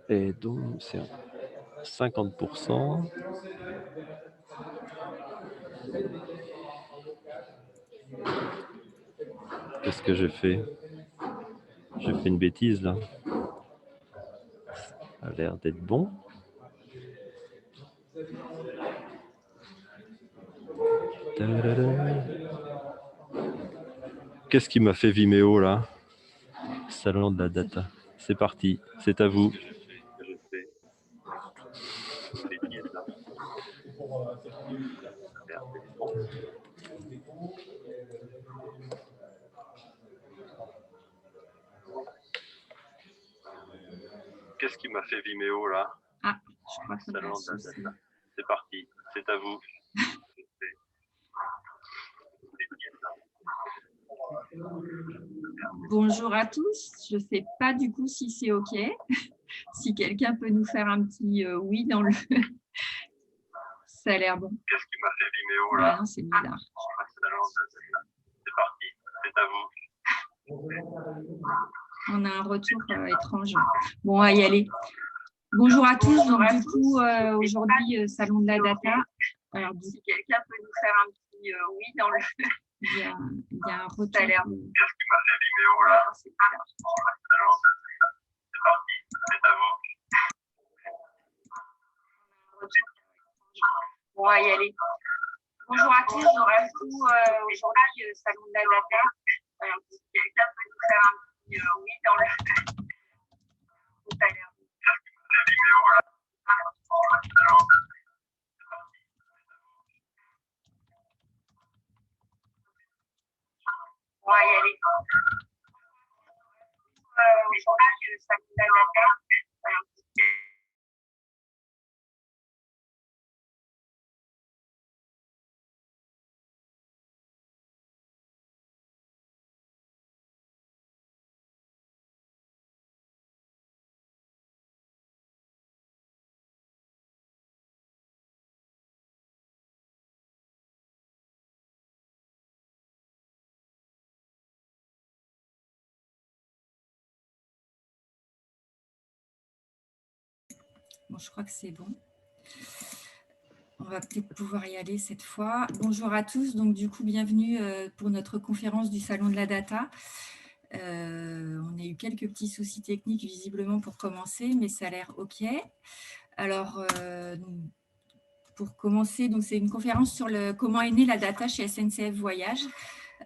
Et donc, c'est 50%. Qu'est-ce que j'ai fait? J'ai fait une bêtise, là. Ça a l'air d'être bon. Qu'est-ce qui m'a fait Vimeo, là? Salon de la data. C'est parti, c'est à vous. Qu'est-ce qui m'a fait Vimeo, là? Ah, je crois qu'on a un souci. C'est parti, c'est à vous. Bonjour à tous. Je ne sais pas du coup si c'est OK. Si quelqu'un peut nous faire un petit oui dans le... Ça a l'air bon. Qu'est-ce qui m'a fait Vimeo, là? Non, c'est bizarre. C'est parti, c'est à vous. On a un retour étrange. Bon, on va y aller. Bonjour à tous. Donc, du coup, aujourd'hui, Salon de la Data. Alors, si quelqu'un peut nous faire un petit oui dans le... Il y a un retour. Qu'est-ce qui m'a fait Vimeo, là? C'est bizarre. C'est parti, c'est à vous. Bon, on va y aller. Bonjour à tous. Donc, du coup, aujourd'hui, Salon de la Data. Alors, si quelqu'un peut nous faire un petit oui dans le... Ça a l'air bon. On va y aller. Aujourd'hui, Salon de la Data. Alors, bon, je crois que c'est bon. On va peut-être pouvoir y aller cette fois. Bonjour à tous. Donc, du coup, bienvenue pour notre conférence du Salon de la Data. On a eu quelques petits soucis techniques visiblement pour commencer, mais ça a l'air OK. Alors, pour commencer, donc c'est une conférence sur comment est née la data chez SNCF Voyage.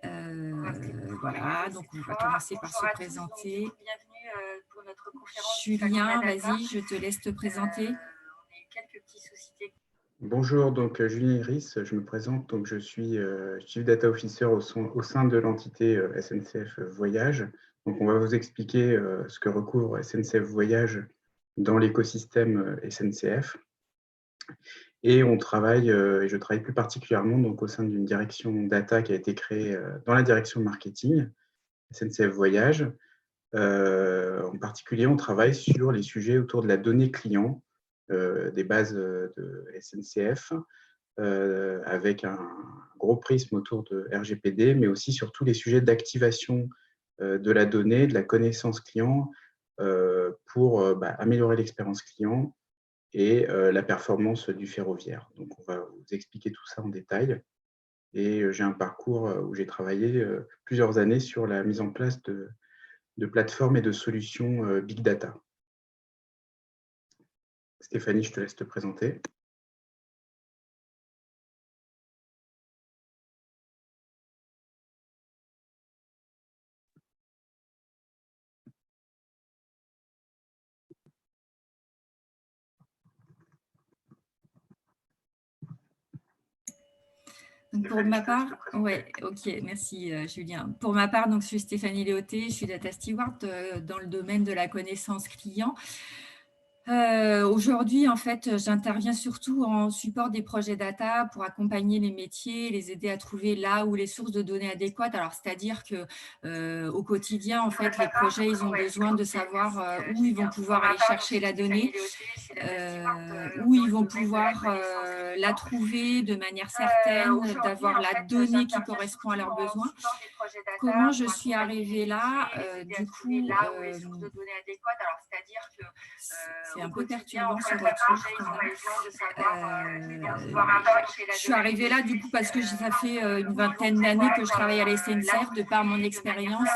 Voilà, donc on va commencer par se présenter. Bienvenue pour notre conférence. Julien, vas-y, je te laisse te présenter. On a eu quelques petits soucis techniques. Bonjour, donc Julien Iris, je me présente, donc je suis Chief Data Officer au sein de l'entité SNCF Voyage. Donc on va vous expliquer ce que recouvre SNCF Voyage dans l'écosystème SNCF. Et on travaille, et je travaille plus particulièrement donc, au sein d'une direction data qui a été créée dans la direction marketing SNCF Voyage. En particulier, on travaille sur les sujets autour de la donnée client, des bases de SNCF, avec un gros prisme autour de RGPD, mais aussi sur tous les sujets d'activation de la donnée, de la connaissance client, pour améliorer l'expérience client et la performance du ferroviaire. Donc, on va vous expliquer tout ça en détail. Et j'ai un parcours où j'ai travaillé plusieurs années sur la mise en place de plateformes et de solutions Big Data. Stéphanie, je te laisse te présenter. Donc pour ma part, ouais, ok, merci Julien. Pour ma part, donc, je suis Stéphanie Léoté, je suis Data Steward dans le domaine de la connaissance client. Aujourd'hui, en fait, j'interviens surtout en support des projets data pour accompagner les métiers, les aider à trouver là où les sources de données adéquates. Alors, c'est-à-dire que au quotidien, en fait, les projets, ils ont besoin de savoir où ils vont pouvoir aller chercher la donnée. où ils vont pouvoir la trouver de manière certaine, d'avoir la donnée qui correspond à leurs besoins. Comment je suis arrivée là, du coup, c'est un peu perturbant ce retour qu'on a. Je suis arrivée là du coup parce que ça fait une vingtaine d'années que je travaille à la SNCF. De par mon expérience,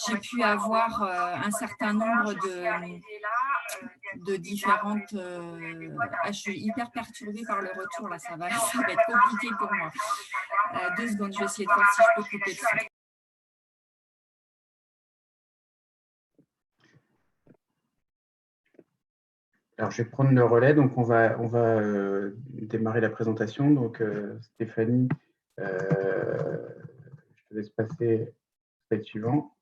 j'ai pu avoir un certain nombre de différentes... je suis hyper perturbée par le retour, là, ça va être compliqué pour moi. 2 secondes, je vais essayer de voir si je peux couper le son. Alors, je vais prendre le relais. Donc, on va démarrer la présentation. Donc, Stéphanie, je te laisse passer le slide suivant.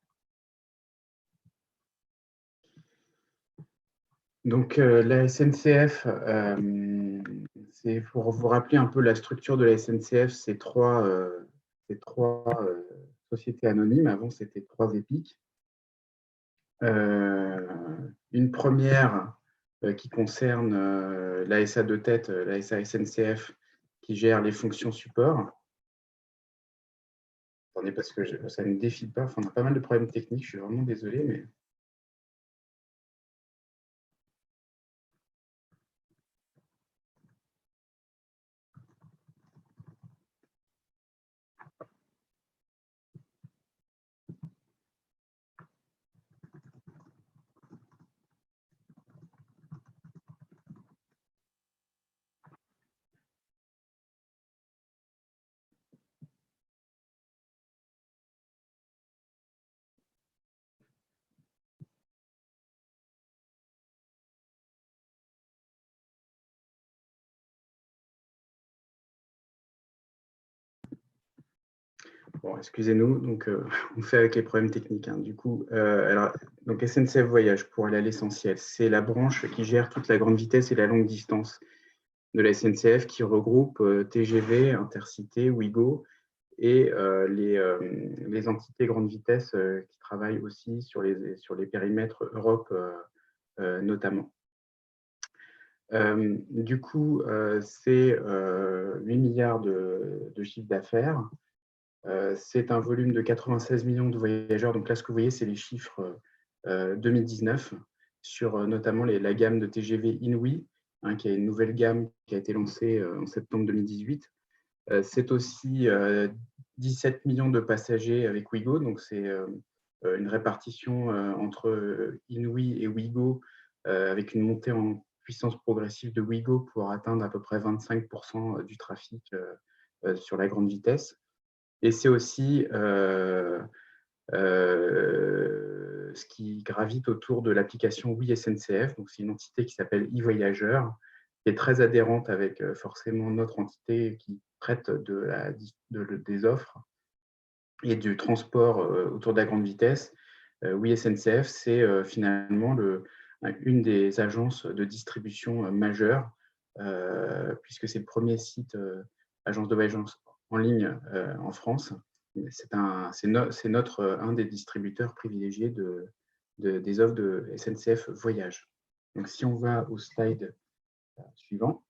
Donc, la SNCF, pour vous rappeler un peu la structure de la SNCF, c'est trois sociétés anonymes. Avant, c'était 3 EPIC. Une première qui concerne la SA de tête, la SA SNCF, qui gère les fonctions support. Attendez, parce que ça ne défile pas. Enfin, on a pas mal de problèmes techniques. Je suis vraiment désolé, mais... Bon, excusez-nous, donc on fait avec les problèmes techniques. Hein. Du coup, donc SNCF Voyage, pour aller à l'essentiel, c'est la branche qui gère toute la grande vitesse et la longue distance de la SNCF, qui regroupe TGV, Intercité, Ouigo et les entités grande vitesse qui travaillent aussi sur les périmètres Europe notamment. Du coup, c'est 8 milliards de chiffre d'affaires. C'est un volume de 96 millions de voyageurs. Donc là, ce que vous voyez, c'est les chiffres 2019 sur notamment la gamme de TGV Inouï, hein, qui est une nouvelle gamme qui a été lancée en septembre 2018. C'est aussi 17 millions de passagers avec Ouigo. Donc c'est une répartition entre Inouï et Ouigo avec une montée en puissance progressive de Ouigo pour atteindre à peu près 25% du trafic sur la grande vitesse. Et c'est aussi ce qui gravite autour de l'application Oui SNCF. Donc, c'est une entité qui s'appelle e-Voyageur, qui est très adhérente avec forcément notre entité qui traite des offres et du transport autour de la grande vitesse. Oui SNCF, c'est finalement une des agences de distribution majeures, puisque c'est le premier site agence de voyage en ligne en France. C'est un des distributeurs privilégiés des offres de SNCF Voyage. Donc, si on va au slide suivant.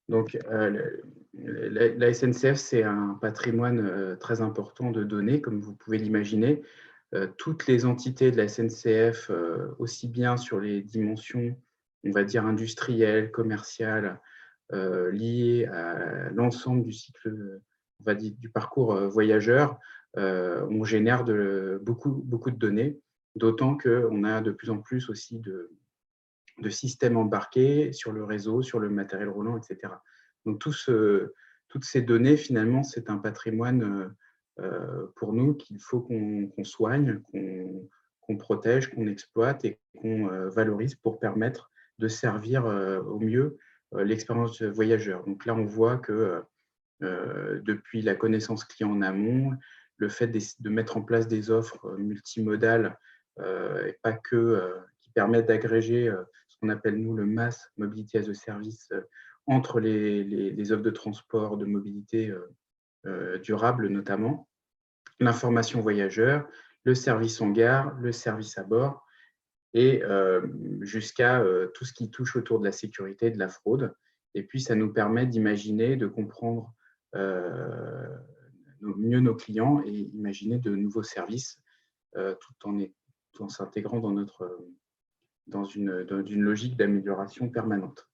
Donc, la SNCF, c'est un patrimoine très important de données, comme vous pouvez l'imaginer. Toutes les entités de la SNCF, aussi bien sur les dimensions, on va dire, industrielles, commerciales, liées à l'ensemble du cycle, on va dire, du parcours voyageur, on génère beaucoup de données, d'autant qu'on a de plus en plus aussi de systèmes embarqués sur le réseau, sur le matériel roulant, etc. Donc, toutes ces données, finalement, c'est un patrimoine pour nous qu'il faut qu'on soigne, qu'on protège, qu'on exploite et qu'on valorise pour permettre de servir au mieux l'expérience voyageur. Donc là, on voit que depuis la connaissance client en amont, le fait de mettre en place des offres multimodales et pas que qui permettent d'agréger ce qu'on appelle, nous, le MaaS, Mobility as a Service, entre les offres de transport, de mobilité durable notamment, l'information voyageur, le service en gare, le service à bord, et jusqu'à tout ce qui touche autour de la sécurité et de la fraude. Et puis, ça nous permet d'imaginer, de comprendre mieux nos clients et imaginer de nouveaux services tout en s'intégrant dans une logique d'amélioration permanente.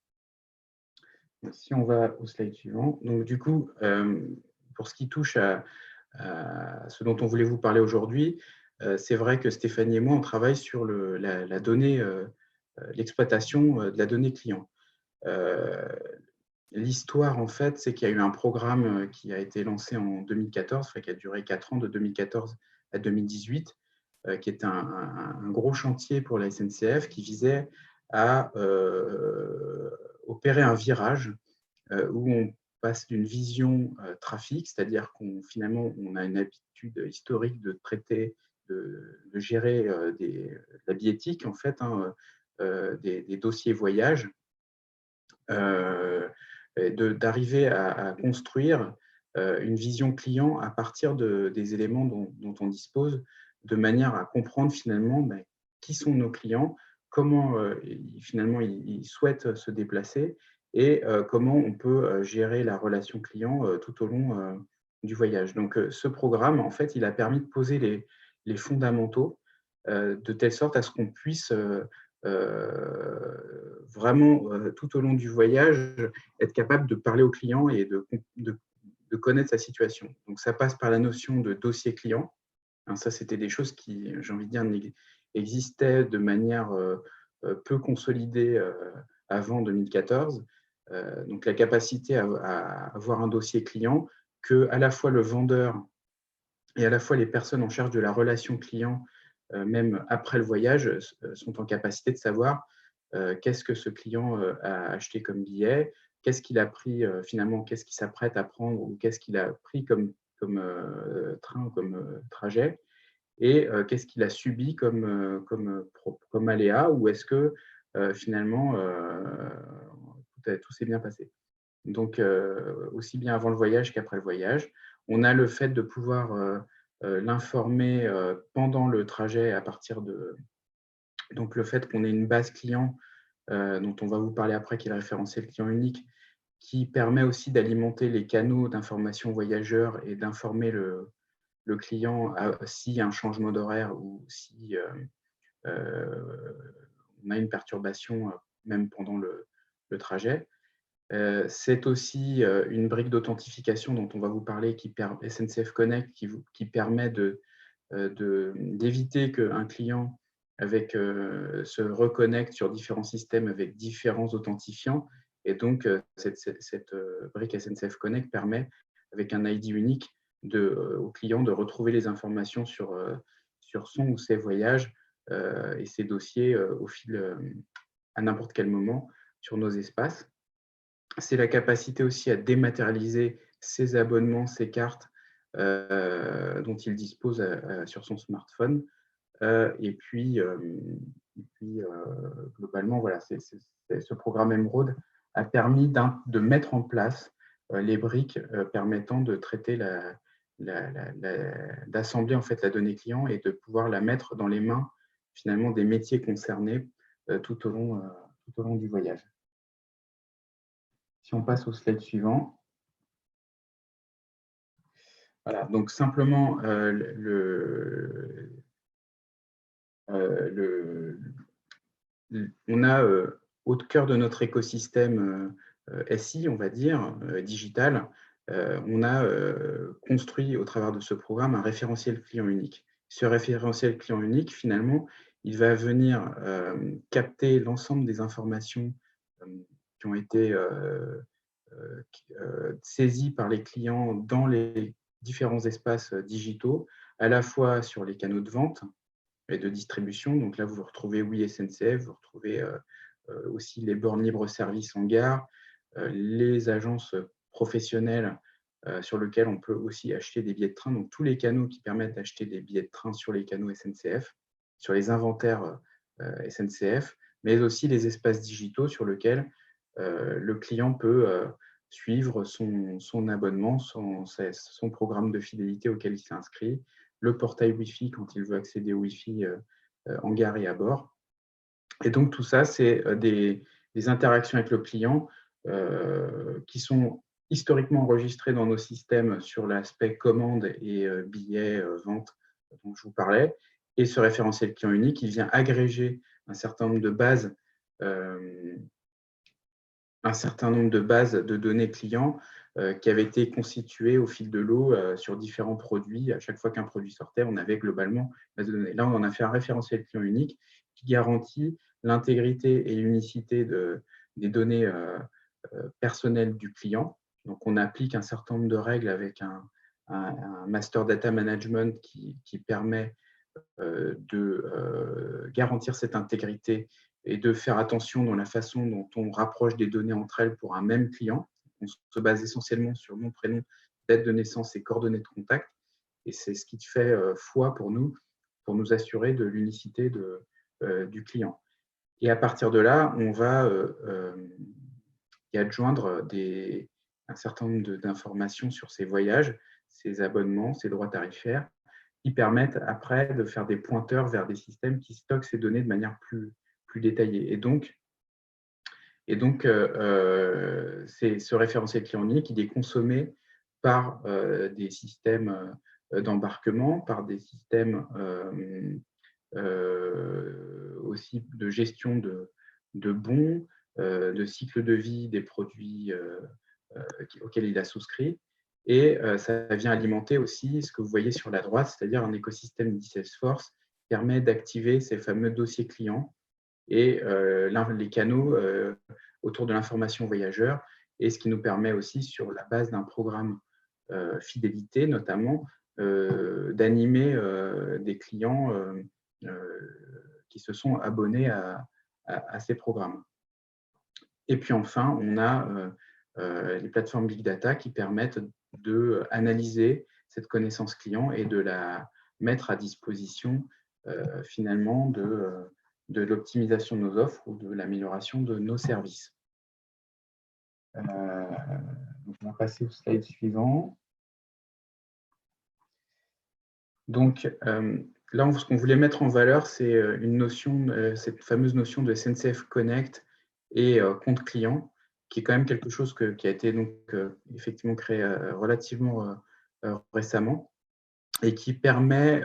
Donc, si on va au slide suivant, donc du coup, pour ce qui touche à ce dont on voulait vous parler aujourd'hui, c'est vrai que Stéphanie et moi, on travaille sur la donnée, l'exploitation de la donnée client. L'histoire, en fait, c'est qu'il y a eu un programme qui a été lancé en 2014, qui a duré 4 ans, de 2014 à 2018, qui est un gros chantier pour la SNCF qui visait à opérer un virage où on passe d'une vision trafic, c'est-à-dire finalement on a une habitude historique de traiter, de gérer la billettique, en fait, hein, des dossiers voyage, d'arriver à construire une vision client à partir des éléments dont on dispose, de manière à comprendre finalement qui sont nos clients, comment finalement ils souhaitent se déplacer et comment on peut gérer la relation client tout au long du voyage. Donc ce programme, en fait, il a permis de poser les fondamentaux de telle sorte à ce qu'on puisse vraiment, tout au long du voyage, être capable de parler au client et de connaître sa situation. Donc, ça passe par la notion de dossier client. Hein, ça, c'était des choses qui, j'ai envie de dire, existaient de manière peu consolidée avant 2014. Donc, la capacité à avoir un dossier client que à la fois le vendeur et à la fois les personnes en charge de la relation client, même après le voyage, sont en capacité de savoir qu'est-ce que ce client a acheté comme billet, qu'est-ce qu'il a pris finalement, qu'est-ce qu'il s'apprête à prendre ou qu'est-ce qu'il a pris comme train ou comme trajet, et qu'est-ce qu'il a subi comme aléa, ou est-ce que finalement tout s'est bien passé. Donc, aussi bien avant le voyage qu'après le voyage. On a le fait de pouvoir l'informer pendant le trajet à partir de… Donc, le fait qu'on ait une base client dont on va vous parler après, qui est le référentiel client unique, qui permet aussi d'alimenter les canaux d'information voyageurs et d'informer le client s'il y a un changement d'horaire ou si on a une perturbation même pendant le trajet. C'est aussi une brique d'authentification dont on va vous parler, SNCF Connect, qui permet d'éviter qu'un client se reconnecte sur différents systèmes avec différents authentifiants. Et donc, cette brique SNCF Connect permet, avec un ID unique, au client de retrouver les informations sur son ou ses voyages et ses dossiers à n'importe quel moment sur nos espaces. C'est la capacité aussi à dématérialiser ses abonnements, ses cartes dont il dispose sur son smartphone. Et puis globalement, voilà, ce programme Emeraude a permis de mettre en place les briques permettant de traiter d'assembler en fait la donnée client et de pouvoir la mettre dans les mains finalement des métiers concernés tout au long du voyage. Si on passe au slide suivant. Voilà, donc simplement, on a au cœur de notre écosystème SI, on va dire, digital, on a construit au travers de ce programme un référentiel client unique. Ce référentiel client unique, finalement, il va venir capter l'ensemble des informations qui ont été saisies par les clients dans les différents espaces digitaux, à la fois sur les canaux de vente et de distribution. Donc là, vous retrouvez Oui SNCF, vous retrouvez aussi les bornes libre-service en gare, les agences professionnelles sur lesquelles on peut aussi acheter des billets de train. Donc tous les canaux qui permettent d'acheter des billets de train sur les canaux SNCF, sur les inventaires SNCF, mais aussi les espaces digitaux sur lesquels le client peut suivre son abonnement, son programme de fidélité auquel il s'est inscrit, le portail Wi-Fi quand il veut accéder au Wi-Fi en gare et à bord. Et donc, tout ça, c'est des interactions avec le client qui sont historiquement enregistrées dans nos systèmes sur l'aspect commande et billets, vente dont je vous parlais. Et ce référentiel client unique, il vient agréger un certain nombre de bases de données clients qui avaient été constituées au fil de l'eau sur différents produits. À chaque fois qu'un produit sortait, on avait globalement une base de données. Là, on en a fait un référentiel client unique qui garantit l'intégrité et l'unicité des données personnelles du client. Donc, on applique un certain nombre de règles avec un master data management qui permet de garantir cette intégrité et de faire attention dans la façon dont on rapproche des données entre elles pour un même client. On se base essentiellement sur nom, prénom, date de naissance et coordonnées de contact. Et c'est ce qui fait foi pour nous assurer de l'unicité du client. Et à partir de là, on va y adjoindre un certain nombre d'informations sur ces voyages, ces abonnements, ces droits tarifaires, qui permettent après de faire des pointeurs vers des systèmes qui stockent ces données de manière plus détaillée. Et donc c'est ce référentiel client unique, il est consommé par des systèmes d'embarquement, par des systèmes aussi de gestion de bons, de cycle de vie des produits auxquels il a souscrit. Et ça vient alimenter aussi ce que vous voyez sur la droite, c'est-à-dire un écosystème d'e-Salesforce qui permet d'activer ces fameux dossiers clients et les canaux autour de l'information voyageur, et ce qui nous permet aussi, sur la base d'un programme fidélité notamment, d'animer des clients qui se sont abonnés à ces programmes. Et puis enfin, on a les plateformes Big Data qui permettent d'analyser cette connaissance client et de la mettre à disposition finalement de l'optimisation de nos offres ou de l'amélioration de nos services. Donc on va passer au slide suivant. Donc là, ce qu'on voulait mettre en valeur, c'est une notion, cette fameuse notion de SNCF Connect et compte client, qui est quand même quelque chose qui a été donc, effectivement créé relativement récemment et qui permet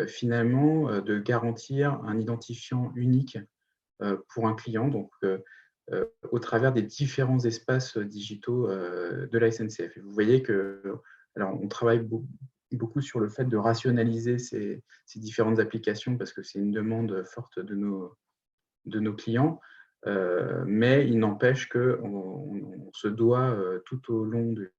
finalement de garantir un identifiant unique pour un client, donc au travers des différents espaces digitaux de la SNCF. Et vous voyez que, alors, on travaille beaucoup sur le fait de rationaliser ces différentes applications parce que c'est une demande forte de nos clients, mais il n'empêche qu'on se doit tout au long de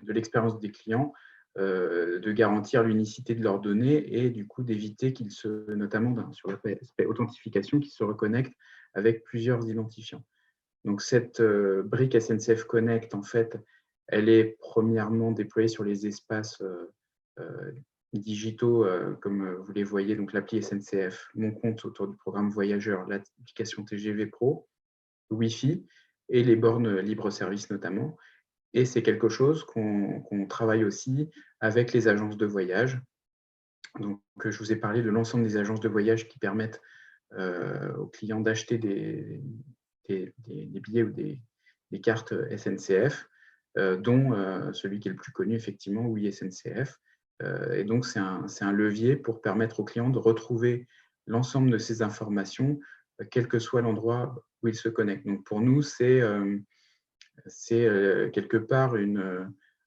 l'expérience des clients de garantir l'unicité de leurs données et du coup d'éviter qu'ils notamment sur l'aspect authentification, qu'ils se reconnectent avec plusieurs identifiants. Donc cette brique SNCF Connect, en fait, elle est premièrement déployée sur les espaces digitaux, comme vous les voyez, donc l'appli SNCF, mon compte autour du programme Voyageur, l'application TGV Pro, Wi-Fi et les bornes libre-service notamment. Et c'est quelque chose qu'on travaille aussi avec les agences de voyage. Donc, je vous ai parlé de l'ensemble des agences de voyage qui permettent aux clients d'acheter des billets ou des cartes SNCF, dont celui qui est le plus connu, effectivement, oui SNCF. Et donc, c'est un levier pour permettre aux clients de retrouver l'ensemble de ces informations, quel que soit l'endroit où ils se connectent. Donc, pour nous, c'est quelque part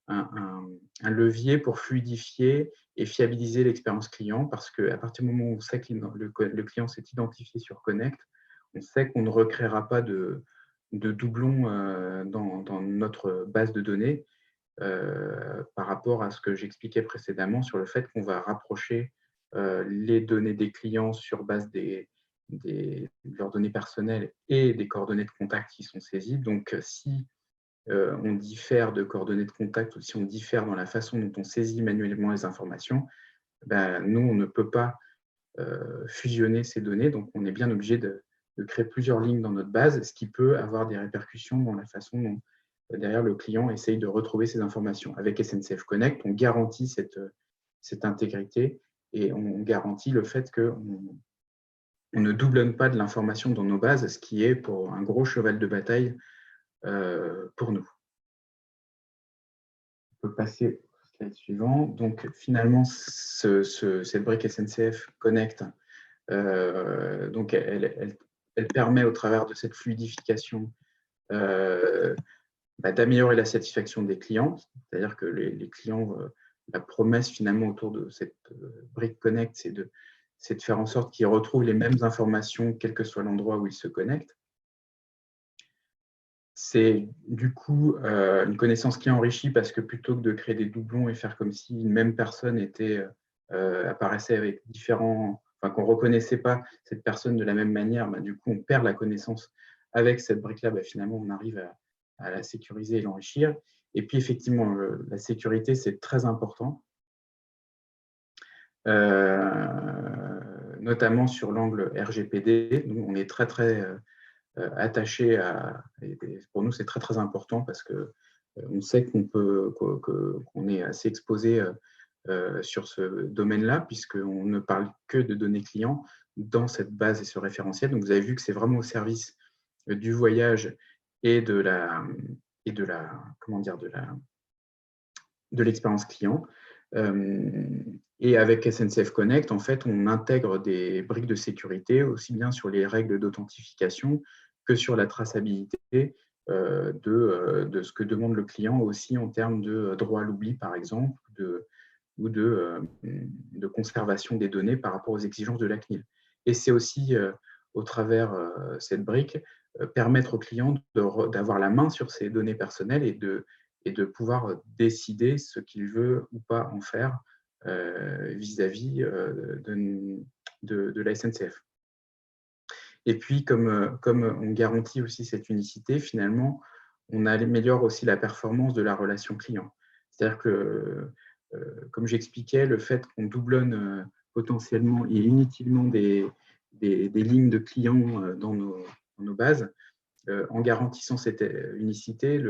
un levier pour fluidifier et fiabiliser l'expérience client, parce qu'à partir du moment où on sait que le client s'est identifié sur Connect, on sait qu'on ne recréera pas de doublons dans notre base de données par rapport à ce que j'expliquais précédemment sur le fait qu'on va rapprocher les données des clients sur base de leurs données personnelles et des coordonnées de contact qui sont saisies. Donc, si on diffère de coordonnées de contact ou si on diffère dans la façon dont on saisit manuellement les informations, nous, on ne peut pas fusionner ces données, donc on est bien obligé créer plusieurs lignes dans notre base, ce qui peut avoir des répercussions dans la façon dont derrière le client essaye de retrouver ces informations. Avec SNCF Connect, on garantit cette intégrité et on garantit le fait qu'on ne doublonne pas de l'information dans nos bases, ce qui est pour un gros cheval de bataille pour nous. On peut passer au slide suivant. Donc finalement, cette brique SNCF Connect, donc elle permet au travers de cette fluidification d'améliorer la satisfaction des clients, c'est-à-dire que les clients, la promesse finalement autour de cette brique Connect, c'est de faire en sorte qu'ils retrouvent les mêmes informations quel que soit l'endroit où ils se connectent. C'est du coup une connaissance qui est enrichie parce que plutôt que de créer des doublons et faire comme si une même personne apparaissait avec différents, enfin qu'on ne reconnaissait pas cette personne de la même manière, du coup on perd la connaissance. Avec cette brique-là, finalement on arrive à la sécuriser et l'enrichir. Et puis effectivement, la sécurité c'est très important, notamment sur l'angle RGPD. Nous, on est très attaché à, et pour nous c'est très important parce que on sait qu'on est assez exposé sur ce domaine-là, puisqu'on ne parle que de données clients dans cette base et ce référentiel. Donc vous avez vu que c'est vraiment au service du voyage et de l'expérience client. Et avec SNCF Connect, en fait, on intègre des briques de sécurité, aussi bien sur les règles d'authentification que sur la traçabilité de ce que demande le client, aussi en termes de droit à l'oubli, par exemple, ou de conservation des données par rapport aux exigences de la CNIL. Et c'est aussi, au travers cette brique, permettre au client d'avoir la main sur ses données personnelles et de pouvoir décider ce qu'il veut ou pas en faire vis-à-vis de la SNCF. Et puis, comme on garantit aussi cette unicité, finalement, on améliore aussi la performance de la relation client. C'est-à-dire que, comme j'expliquais, le fait qu'on doublonne potentiellement et inutilement des lignes de clients dans nos bases, en garantissant cette unicité,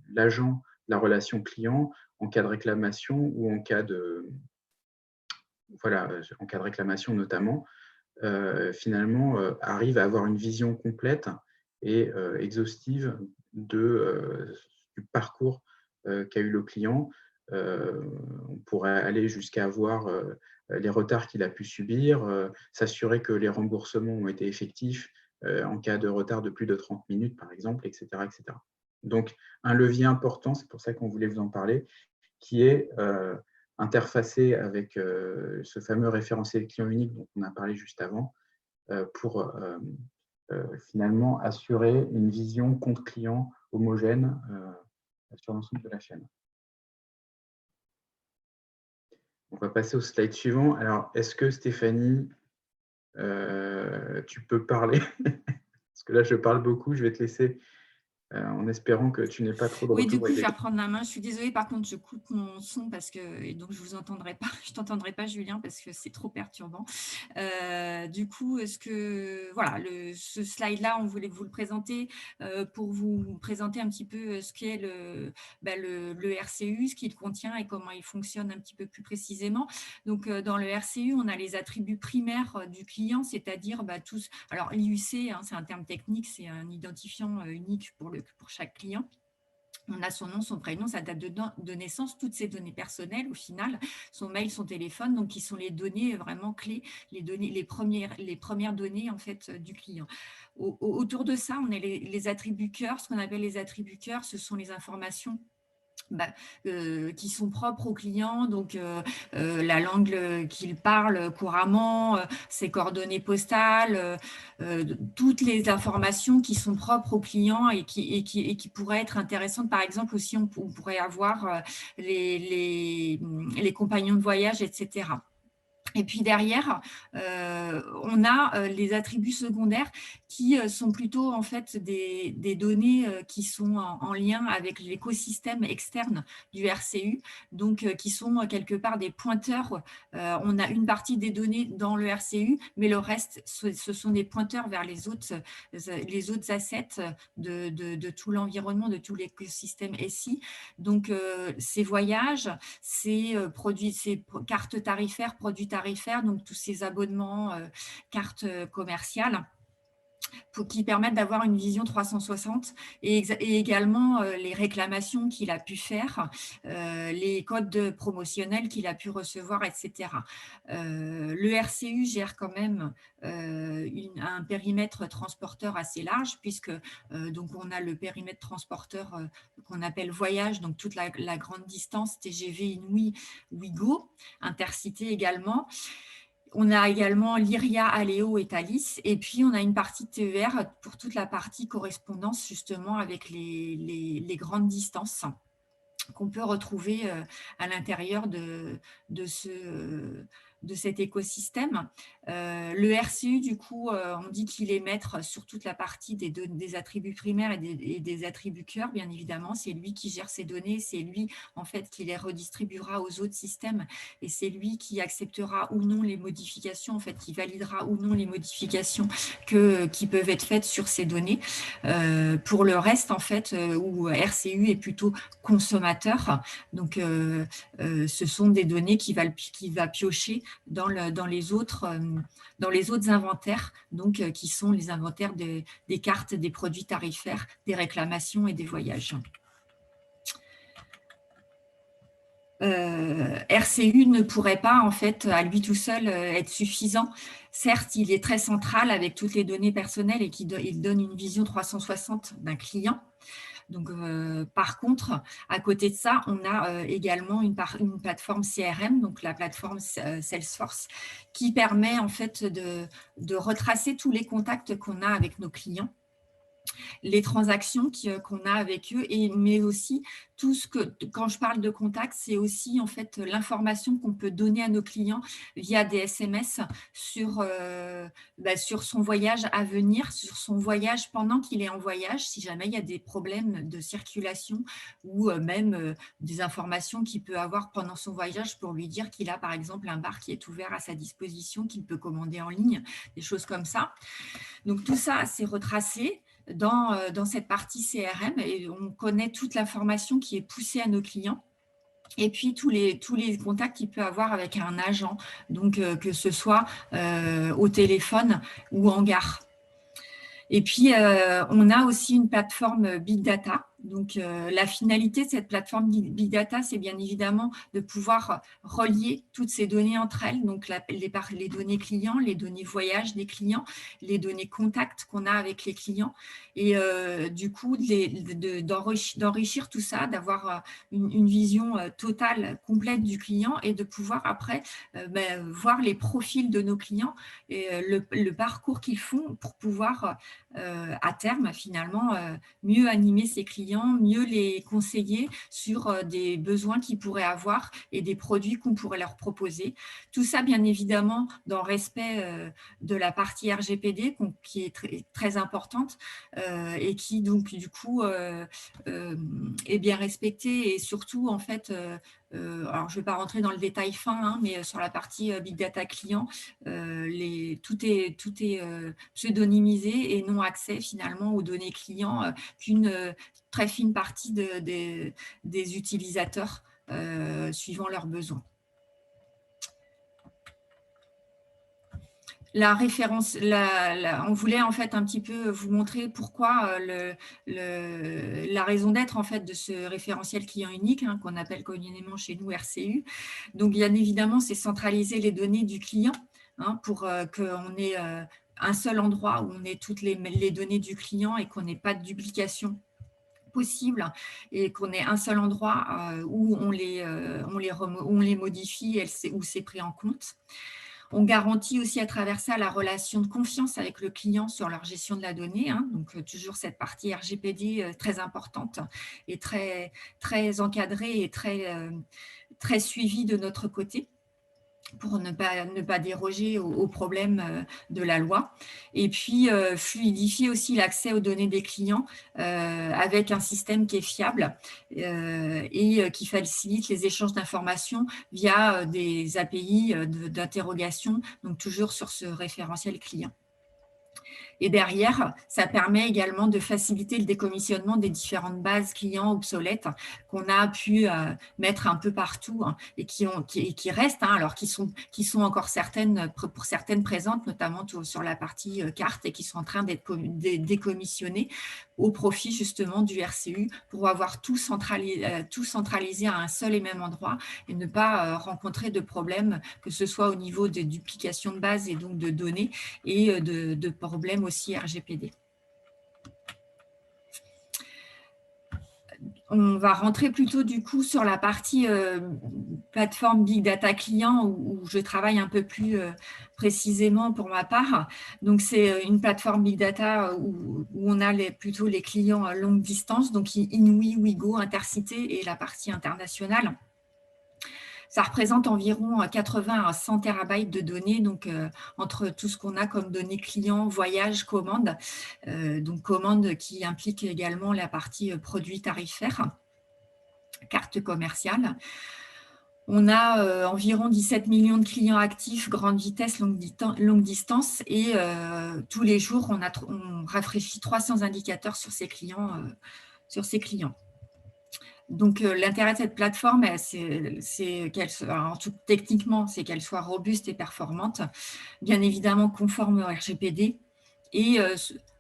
l'agent de la relation client, en cas de réclamation ou en cas de réclamation notamment, finalement arrive à avoir une vision complète et exhaustive du parcours qu'a eu le client. On pourrait aller jusqu'à voir les retards qu'il a pu subir, s'assurer que les remboursements ont été effectifs en cas de retard de plus de 30 minutes, par exemple, etc. etc. Donc, un levier important, c'est pour ça qu'on voulait vous en parler, qui est interfacé avec ce fameux référentiel client unique dont on a parlé juste avant, pour finalement assurer une vision compte client homogène sur l'ensemble de la chaîne. On va passer au slide suivant. Alors, est-ce que Stéphanie, tu peux parler? Parce que là, je parle beaucoup, je vais te laisser en espérant que tu n'aies pas trop de retour. Oui, du coup, je vais reprendre la main. Je suis désolée, par contre, je coupe mon son parce que, et donc je ne vous entendrai pas. Je ne t'entendrai pas, Julien, parce que c'est trop perturbant. Du coup, voilà, ce slide-là, on voulait vous le présenter pour vous présenter un petit peu ce qu'est le RCU, ce qu'il contient et comment il fonctionne un petit peu plus précisément. Donc, dans le RCU, on a les attributs primaires du client, c'est-à-dire tous. Alors, l'IUC, c'est un terme technique, c'est un identifiant unique pour chaque client. On a son nom, son prénom, sa date de naissance, toutes ces données personnelles au final, son mail, son téléphone, donc qui sont les données vraiment clés, les premières données en fait du client. Autour de ça, on a les attributs cœurs. Ce qu'on appelle les attributs cœurs, ce sont les informations qui sont propres aux clients, donc la langue qu'il parle couramment, ses coordonnées postales, toutes les informations qui sont propres aux clients et qui pourraient être intéressantes. Par exemple, aussi, on pourrait avoir les compagnons de voyage, etc. Et puis derrière, on a les attributs secondaires qui sont plutôt en fait des données qui sont en lien avec l'écosystème externe du RCU, donc qui sont quelque part des pointeurs. On a une partie des données dans le RCU, mais le reste, ce sont des pointeurs vers les autres assets de tout l'environnement, de tout l'écosystème SI. Donc, ces voyages, ces cartes tarifaires, produits tarifaires, donc tous ces abonnements, cartes commerciales, qui permettent d'avoir une vision 360 et également les réclamations qu'il a pu faire, les codes promotionnels qu'il a pu recevoir, etc. Le RCU gère quand même un périmètre transporteur assez large puisque donc on a le périmètre transporteur qu'on appelle voyage, donc toute la grande distance TGV, Inouï, Ouigo, Intercité également. On a également l'IRIA, Aléo et Thalys. Et puis, on a une partie TER pour toute la partie correspondance, justement, avec les grandes distances qu'on peut retrouver à l'intérieur de cet écosystème. Le RCU, du coup, on dit qu'il est maître sur toute la partie des attributs primaires et des attributs cœur, bien évidemment. C'est lui qui gère ces données, c'est lui, en fait, qui les redistribuera aux autres systèmes et c'est lui qui acceptera ou non les modifications, en fait, qui validera ou non les modifications qui peuvent être faites sur ces données. Pour le reste, en fait, où RCU est plutôt consommateur, donc ce sont des données qu'il va piocher dans les autres inventaires, donc qui sont les inventaires des cartes, des produits tarifaires, des réclamations et des voyages. RCU ne pourrait pas, en fait, à lui tout seul, être suffisant. Certes, il est très central avec toutes les données personnelles et il donne une vision 360 d'un client. Donc, par contre, à côté de ça, on a également une plateforme CRM, donc la plateforme Salesforce, qui permet en fait de retracer tous les contacts qu'on a avec nos clients, les transactions qu'on a avec eux, mais aussi tout ce que, quand je parle de contact, c'est aussi en fait l'information qu'on peut donner à nos clients via des SMS sur son voyage à venir, sur son voyage pendant qu'il est en voyage, si jamais il y a des problèmes de circulation ou même des informations qu'il peut avoir pendant son voyage pour lui dire qu'il a par exemple un bar qui est ouvert à sa disposition, qu'il peut commander en ligne, des choses comme ça. Donc tout ça, c'est retracé dans cette partie CRM et on connaît toute l'information qui est poussée à nos clients. Et puis, tous les contacts qu'il peut avoir avec un agent, donc que ce soit au téléphone ou en gare. Et puis, on a aussi une plateforme Big Data. Donc, la finalité de cette plateforme Big Data, c'est bien évidemment de pouvoir relier toutes ces données entre elles, donc les données clients, les données voyage des clients, les données contacts qu'on a avec les clients, et du coup, d'enrichir tout ça, d'avoir une vision totale, complète du client, et de pouvoir après voir les profils de nos clients et le parcours qu'ils font pour pouvoir à terme, finalement, mieux animer ses clients, mieux les conseiller sur des besoins qu'ils pourraient avoir et des produits qu'on pourrait leur proposer. Tout ça, bien évidemment, dans le respect de la partie RGPD, qui est très importante et qui, donc, du coup, est bien respectée et surtout, en fait, alors je ne vais pas rentrer dans le détail fin, mais sur la partie Big Data client, tout est pseudonymisé et non accès finalement aux données clients qu'une très fine partie des utilisateurs suivant leurs besoins. La référence, on voulait en fait un petit peu vous montrer pourquoi la raison d'être en fait de ce référentiel client unique qu'on appelle communément chez nous RCU. Donc bien évidemment, c'est centraliser les données du client pour qu'on ait un seul endroit où on ait toutes les données du client et qu'on n'ait pas de duplication possible et qu'on ait un seul endroit où on les modifie et où c'est pris en compte. On garantit aussi à travers ça la relation de confiance avec le client sur leur gestion de la donnée. Donc, toujours cette partie RGPD très importante et très, très encadrée et très suivie de notre côté. pour ne pas déroger aux problèmes de la loi. Et puis, fluidifier aussi l'accès aux données des clients avec un système qui est fiable et qui facilite les échanges d'informations via des API d'interrogation, donc toujours sur ce référentiel client. Et derrière, ça permet également de faciliter le décommissionnement des différentes bases clients obsolètes qu'on a pu mettre un peu partout et qui restent, alors qui sont encore certaines, pour certaines présentes, notamment sur la partie carte, et qui sont en train d'être décommissionnées au profit justement du RCU pour avoir tout centralisé à un seul et même endroit et ne pas rencontrer de problèmes, que ce soit au niveau de duplication de base et donc de données et de problèmes aussi RGPD. On va rentrer plutôt du coup sur la partie plateforme Big Data Client où je travaille un peu plus précisément pour ma part. Donc, c'est une plateforme Big Data où on a plutôt les clients longue distance, donc Inouï, Ouigo, Intercité et la partie internationale. Ça représente environ 80 à 100 terabytes de données, donc entre tout ce qu'on a comme données clients, voyages, commandes, donc commandes qui impliquent également la partie produits tarifaires, carte commerciale. On a environ 17 millions de clients actifs, grande vitesse, longue distance, et tous les jours, on rafraîchit 300 indicateurs sur ces clients. Donc, l'intérêt de cette plateforme, techniquement, c'est qu'elle soit robuste et performante, bien évidemment conforme au RGPD, et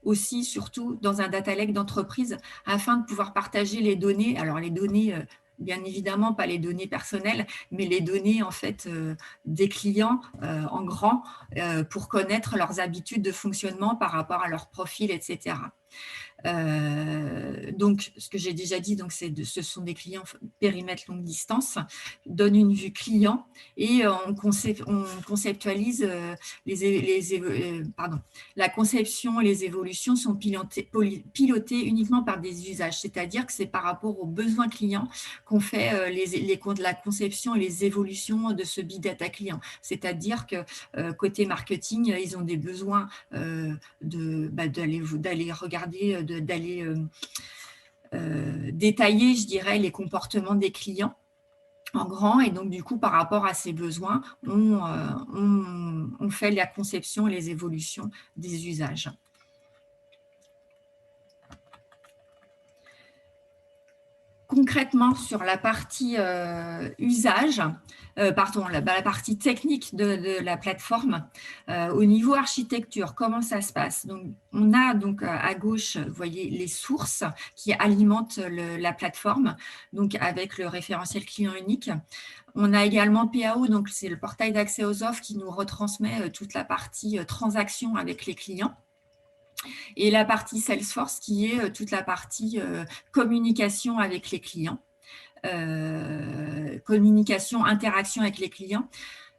aussi, surtout, dans un data lake d'entreprise, afin de pouvoir partager les données. Alors, les données, bien évidemment, pas les données personnelles, mais les données, en fait, des clients en grand, pour connaître leurs habitudes de fonctionnement par rapport à leur profil, etc. Donc, ce que j'ai déjà dit, donc ce sont des clients périmètre longue distance, donne une vue client et on conceptualise la conception et les évolutions sont pilotées uniquement par des usages, c'est-à-dire que c'est par rapport aux besoins clients qu'on fait la conception et les évolutions de ce big data client. C'est-à-dire que côté marketing, ils ont des besoins d'aller regarder, d'aller détailler, je dirais, les comportements des clients en grand, et donc du coup par rapport à ces besoins, on fait la conception et les évolutions des usages. Concrètement, sur la partie usage, la partie technique de la plateforme, au niveau architecture, comment ça se passe? Donc, on a donc à gauche, vous voyez, les sources qui alimentent la plateforme, donc avec le référentiel client unique. On a également PAO, donc c'est le portail d'accès aux offres qui nous retransmet toute la partie transaction avec les clients. Et la partie Salesforce qui est toute la partie communication avec les clients, communication, interaction avec les clients.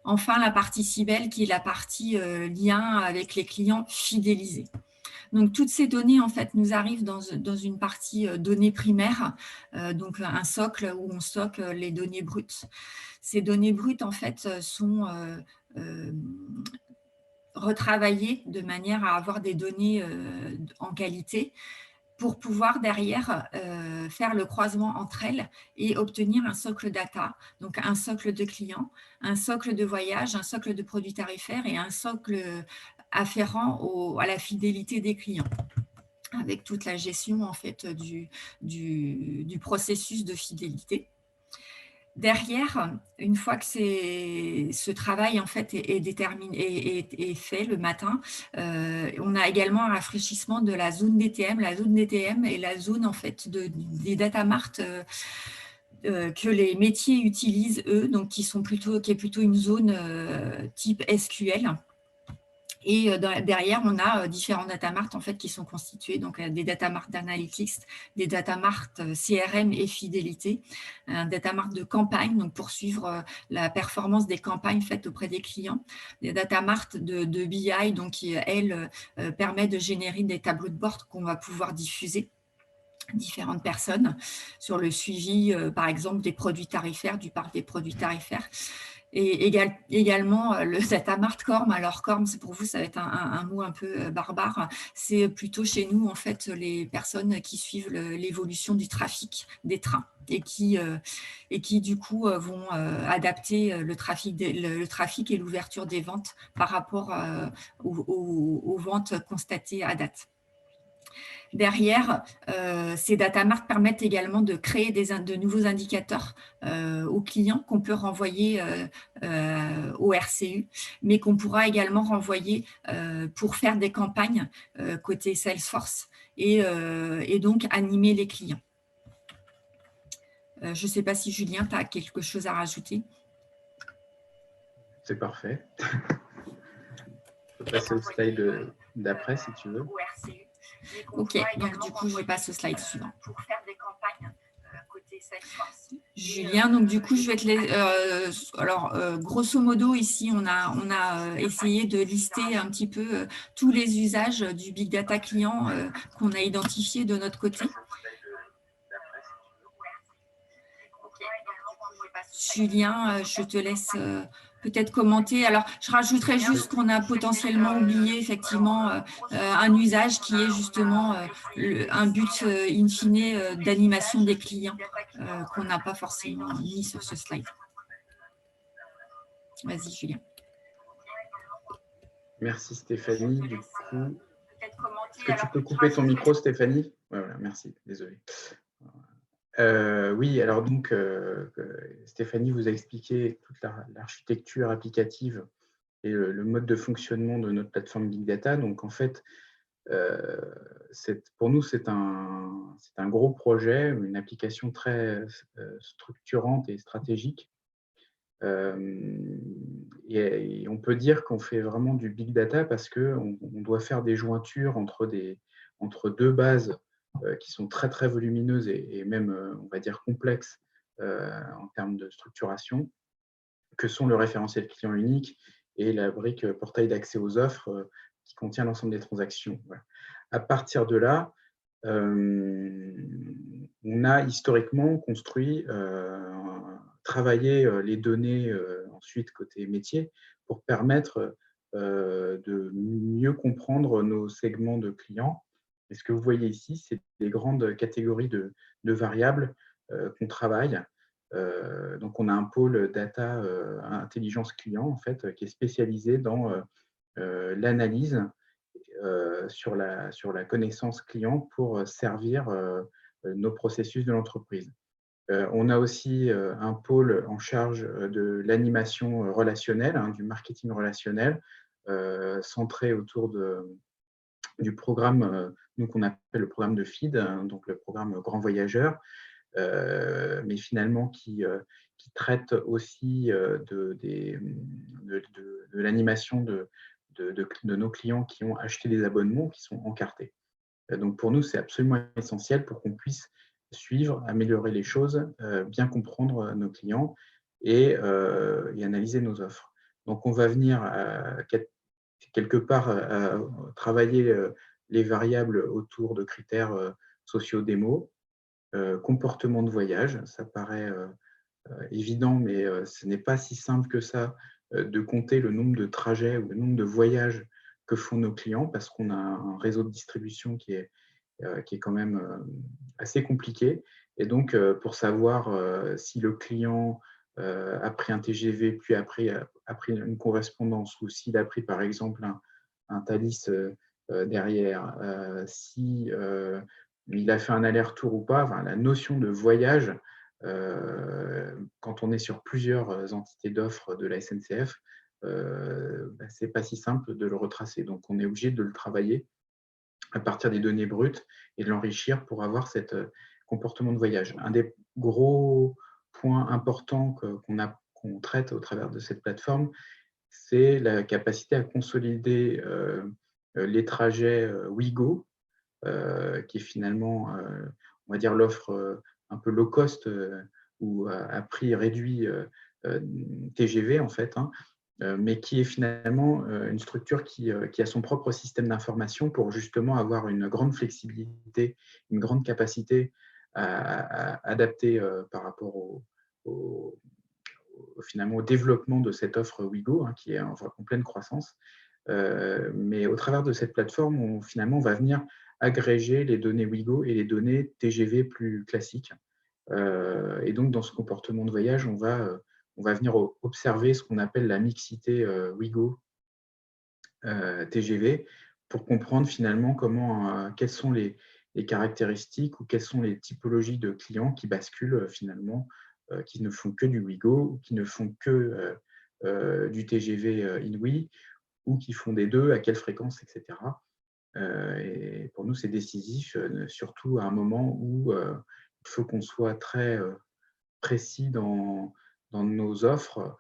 Enfin, la partie Sibel qui est la partie lien avec les clients fidélisés. Donc, toutes ces données, en fait, nous arrivent dans une partie données primaires, donc un socle où on stocke les données brutes. Ces données brutes, en fait, sont retravailler de manière à avoir des données en qualité pour pouvoir derrière faire le croisement entre elles et obtenir un socle data, donc un socle de clients, un socle de voyage, un socle de produits tarifaires et un socle afférent à la fidélité des clients, avec toute la gestion en fait du processus de fidélité. Derrière, une fois que ce travail en fait est déterminé et fait le matin, on a également un rafraîchissement de la zone DTM. La zone DTM est la zone en fait des data marts que les métiers utilisent eux, donc qui est plutôt une zone type SQL. Et derrière, on a différents data marts en fait, qui sont constitués, donc des data marts d'analytics, des data marts CRM et fidélité, un data mart de campagne, donc pour suivre la performance des campagnes faites auprès des clients, des data marts de BI, donc qui, elle, permet de générer des tableaux de bord qu'on va pouvoir diffuser différentes personnes sur le suivi, par exemple, des produits tarifaires, du parc des produits tarifaires. Et également le data mart Corm. Alors Corm, pour vous, ça va être un mot un peu barbare. C'est plutôt chez nous, en fait, les personnes qui suivent l'évolution du trafic des trains et qui du coup, vont adapter le trafic et l'ouverture des ventes par rapport aux ventes constatées à date. Derrière, ces data marts permettent également de créer de nouveaux indicateurs aux clients qu'on peut renvoyer au RCU, mais qu'on pourra également renvoyer pour faire des campagnes côté Salesforce et donc animer les clients. Je ne sais pas si Julien, tu as quelque chose à rajouter. C'est parfait. Je peux passer au slide d'après si tu veux. Ok, donc du coup, je passe au slide suivant. Julien, donc du coup, je vais te laisser. Alors, grosso modo, ici, on a essayé de lister un petit peu tous les usages du Big Data client qu'on a identifié de notre côté. Julien, je te laisse peut-être commenter. Alors, je rajouterais juste qu'on a potentiellement oublié effectivement un usage qui est justement un but in fine d'animation des clients qu'on n'a pas forcément mis sur ce slide. Vas-y, Julien. Merci Stéphanie. Du coup, est-ce que tu peux couper ton micro, Stéphanie? Voilà, merci, désolé. Oui, alors donc, Stéphanie vous a expliqué toute l'architecture applicative et le mode de fonctionnement de notre plateforme Big Data. Donc, en fait, pour nous, c'est un gros projet, une application très structurante et stratégique. Et on peut dire qu'on fait vraiment du Big Data parce qu'on doit faire des jointures entre deux bases qui sont très, très volumineuses et même, on va dire, complexes en termes de structuration, que sont le référentiel client unique et la brique portail d'accès aux offres qui contient l'ensemble des transactions. Voilà. À partir de là, on a historiquement construit, travaillé les données ensuite côté métier pour permettre de mieux comprendre nos segments de clients. Et ce que vous voyez ici, c'est des grandes catégories de variables qu'on travaille. Donc, on a un pôle data intelligence client en fait, qui est spécialisé dans l'analyse sur la connaissance client pour servir nos processus de l'entreprise. On a aussi un pôle en charge de l'animation relationnelle, du marketing relationnel, centré autour du programme qu'on appelle le programme de FEED, donc le programme Grand Voyageur, mais finalement qui traite aussi de l'animation de nos clients qui ont acheté des abonnements qui sont encartés. Donc pour nous, c'est absolument essentiel pour qu'on puisse suivre, améliorer les choses, bien comprendre nos clients et analyser nos offres. Donc on va venir quelque part travailler les variables autour de critères socio-démo, comportement de voyage. Ça paraît évident, mais ce n'est pas si simple que ça de compter le nombre de trajets ou le nombre de voyages que font nos clients parce qu'on a un réseau de distribution qui est quand même assez compliqué. Et donc, pour savoir si le client a pris un TGV, puis a pris une correspondance, ou s'il a pris, par exemple, un Thalys derrière, si il a fait un aller-retour ou pas, enfin, la notion de voyage, quand on est sur plusieurs entités d'offres de la SNCF, c'est pas si simple de le retracer. Donc, on est obligé de le travailler à partir des données brutes et de l'enrichir pour avoir cet comportement de voyage. Un des gros points importants qu'on traite au travers de cette plateforme, c'est la capacité à consolider les trajets Ouigo, qui est finalement, on va dire, l'offre un peu low cost ou à prix réduit TGV, en fait, mais qui est finalement une structure qui a son propre système d'information pour justement avoir une grande flexibilité, une grande capacité à adapter par rapport aux finalement au développement de cette offre Wigo, hein, qui est en pleine croissance. Mais au travers de cette plateforme, finalement, on va venir agréger les données Wigo et les données TGV plus classiques. Et donc, dans ce comportement de voyage, on va venir observer ce qu'on appelle la mixité Wigo TGV pour comprendre finalement quelles sont les caractéristiques ou quelles sont les typologies de clients qui basculent finalement, qui ne font que du Wigo, ou qui ne font que du TGV Inouï, ou qui font des deux, à quelle fréquence, etc. Et pour nous, c'est décisif, surtout à un moment où il faut qu'on soit très précis dans nos offres,